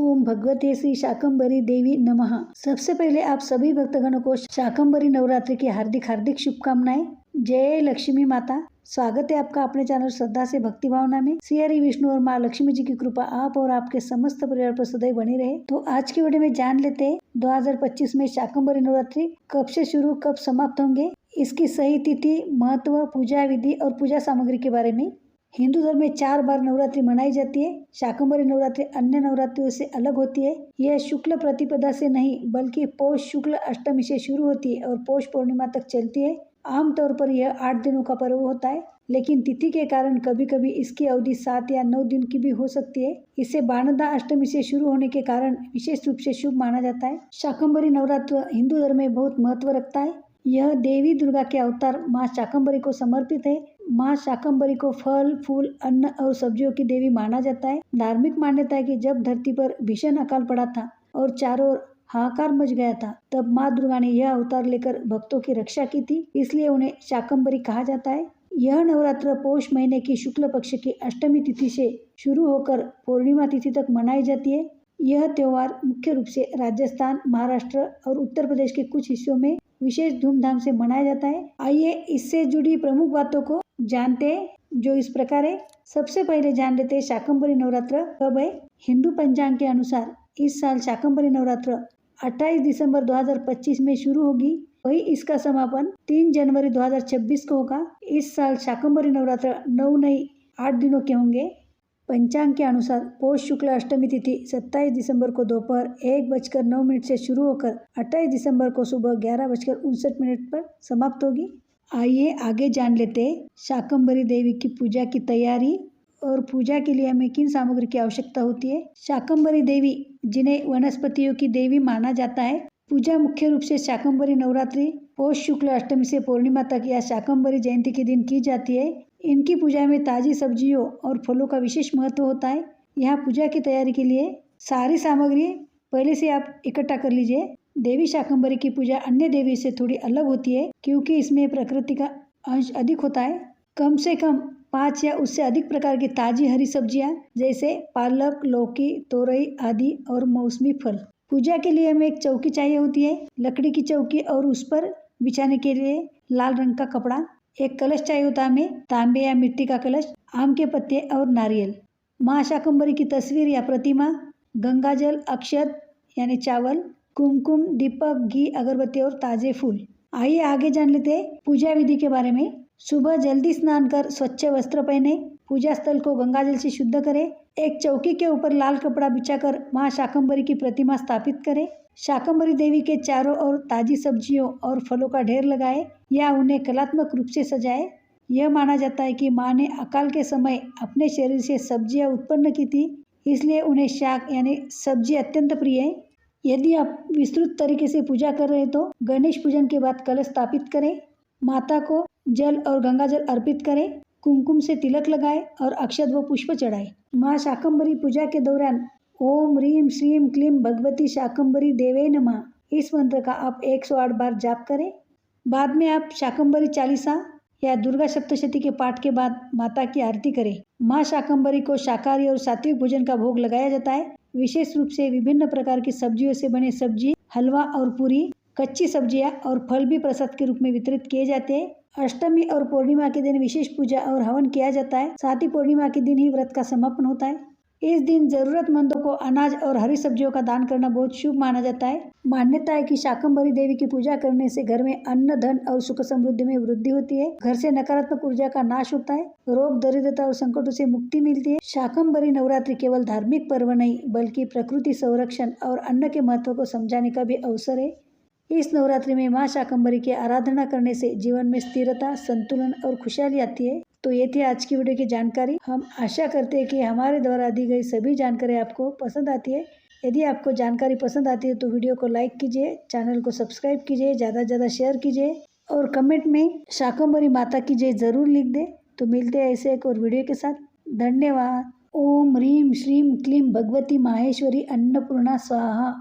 ओम भगवते श्री शाकंभरी देवी नमः। सबसे पहले आप सभी भक्तगणों को शाकंभरी नवरात्रि की हार्दिक हार्दिक शुभकामनाएं। जय लक्ष्मी माता। स्वागत है आपका अपने चैनल श्रद्धा से भक्ति भावना में। श्री हरि विष्णु और माँ लक्ष्मी जी की कृपा आप और आपके समस्त परिवार पर सदैव बनी रहे। तो आज की वीडियो में जान लेते हैं 2025 में शाकंभरी नवरात्रि कब से शुरू कब समाप्त होंगे, इसकी सही तिथि, महत्व, पूजा विधि और पूजा सामग्री के बारे में। हिंदू धर्म में 4 बार नवरात्रि मनाई जाती है। शाकंभरी नवरात्रि अन्य नवरात्रियों से अलग होती है। यह शुक्ल प्रतिपदा से नहीं बल्कि पौष शुक्ल अष्टमी से शुरू होती है और पौष पूर्णिमा तक चलती है। आमतौर पर यह 8 दिनों का पर्व होता है, लेकिन तिथि के कारण कभी कभी इसकी अवधि 7 या 9 दिन की भी हो सकती है। इसे बाणदा अष्टमी से शुरू होने के कारण विशेष रूप से शुभ माना जाता है। शाकंभरी नवरात्र हिंदू धर्म में बहुत महत्व रखता है। यह देवी दुर्गा के अवतार माँ शाकंभरी को समर्पित है। माँ शाकंभरी को फल, फूल, अन्न और सब्जियों की देवी माना जाता है। धार्मिक मान्यता है कि जब धरती पर भीषण अकाल पड़ा था और चारों ओर हाहाकार मच गया था, तब माँ दुर्गा ने यह अवतार लेकर भक्तों की रक्षा की थी, इसलिए उन्हें शाकंभरी कहा जाता है। यह नवरात्र पौष महीने की शुक्ल पक्ष की अष्टमी तिथि से शुरू होकर पूर्णिमा तिथि तक मनाई जाती है। यह त्योहार मुख्य रूप से राजस्थान, महाराष्ट्र और उत्तर प्रदेश के कुछ हिस्सों में विशेष धूमधाम से मनाया जाता है। आइए इससे जुड़ी प्रमुख बातों को जानते हैं, जो इस प्रकार है। सबसे पहले जान लेते हैं शाकंभरी नवरात्र कब है। हिंदू पंचांग के अनुसार इस साल शाकंभरी नवरात्र 28 दिसंबर 2025 में शुरू होगी। वही इसका समापन 3 जनवरी 2026 को होगा। इस साल शाकंभरी नवरात्र 9 नहीं 8 दिनों के होंगे। पंचांग के अनुसार पौष शुक्ल अष्टमी तिथि 27 दिसंबर को दोपहर 1:09 से शुरू होकर 28 दिसंबर को सुबह 11:59 पर समाप्त होगी। आइए आगे जान लेते हैं शाकंभरी देवी की पूजा की तैयारी और पूजा के लिए हमें किन सामग्री की आवश्यकता होती है। शाकंभरी देवी, जिन्हें वनस्पतियों की देवी माना जाता है, पूजा मुख्य रूप से शाकंभरी नवरात्रि पौष शुक्ल अष्टमी से पूर्णिमा तक या शाकंभरी जयंती के दिन की जाती है। इनकी पूजा में ताजी सब्जियों और फलों का विशेष महत्व होता है। यहाँ पूजा की तैयारी के लिए सारी सामग्री पहले से आप इकट्ठा कर लीजिए। देवी शाकंभरी की पूजा अन्य देवी से थोड़ी अलग होती है, क्योंकि इसमें प्रकृति का अंश अधिक होता है। कम से कम 5 या उससे अधिक प्रकार की ताजी हरी सब्जियां जैसे पालक, लौकी, तोरई आदि और मौसमी फल। पूजा के लिए हमें एक चौकी चाहिए होती है, लकड़ी की चौकी, और उस पर बिछाने के लिए लाल रंग का कपड़ा। एक कलश चाहिए होता है हमें, तांबे या मिट्टी का कलश, आम के पत्ते और नारियल। माँ शाकंभरी की तस्वीर या प्रतिमा, गंगाजल, अक्षत यानी चावल, कुमकुम, दीपक, घी, अगरबत्ती और ताजे फूल। आइए आगे जान लेते हैं पूजा विधि के बारे में। सुबह जल्दी स्नान कर स्वच्छ वस्त्र पहने, पूजा स्थल को गंगाजल से शुद्ध करें। एक चौकी के ऊपर लाल कपड़ा बिछाकर माँ शाकंभरी की प्रतिमा स्थापित करें। शाकंभरी देवी के चारों ओर ताजी सब्जियों और फलों का ढेर लगाए या उन्हें कलात्मक रूप से सजाए। यह माना जाता है कि माँ ने अकाल के समय अपने शरीर से सब्जियां उत्पन्न की थी, इसलिए उन्हें शाक यानी सब्जी अत्यंत प्रिय है। यदि आप विस्तृत तरीके से पूजा कर रहे हैं तो गणेश पूजन के बाद कलश स्थापित करें, माता को जल और गंगाजल अर्पित करें, कुमकुम से तिलक लगाए और अक्षत व पुष्प चढ़ाए। माँ शाकंभरी पूजा के दौरान ओम ह्रीम श्रीम क्लीम भगवती शाकंभरी देवे नमः इस मंत्र का आप 108 बार जाप करें। बाद में आप शाकंभरी चालीसा या दुर्गा सप्तशती के पाठ के बाद माता की आरती करें। माँ शाकंभरी को शाकाहारी और सात्विक भोजन का भोग लगाया जाता है। विशेष रूप से विभिन्न प्रकार की सब्जियों से बने सब्जी, हलवा और पूरी, कच्ची सब्जियां और फल भी प्रसाद के रूप में वितरित किए जाते हैं। अष्टमी और पूर्णिमा के दिन विशेष पूजा और हवन किया जाता है। साथ ही पूर्णिमा के दिन ही व्रत का समापन होता है। इस दिन जरूरतमंदों को अनाज और हरी सब्जियों का दान करना बहुत शुभ माना जाता है। मान्यता है कि शाकंभरी देवी की पूजा करने से घर में अन्न, धन और सुख समृद्धि में वृद्धि होती है। घर से नकारात्मक ऊर्जा का नाश होता है, रोग, दरिद्रता और संकटों से मुक्ति मिलती है। शाकंभरी नवरात्रि केवल धार्मिक पर्व नहीं बल्कि प्रकृति संरक्षण और अन्न के महत्व को समझाने का भी अवसर है। इस नवरात्रि में माँ शाकंभरी की आराधना करने से जीवन में स्थिरता, संतुलन और खुशहाली आती है। तो ये थी आज की वीडियो की जानकारी। हम आशा करते हैं कि हमारे द्वारा दी गई सभी जानकारी आपको पसंद आती है। यदि आपको जानकारी पसंद आती है तो वीडियो को लाइक कीजिए, चैनल को सब्सक्राइब कीजिए, ज़्यादा से ज़्यादा शेयर कीजिए और कमेंट में शाकंभरी माता की जय जरूर लिख दें। तो मिलते हैं ऐसे एक और वीडियो के साथ। धन्यवाद। ओम ह्रीम श्रीम क्लीम भगवती माहेश्वरी अन्नपूर्णा स्वाहा।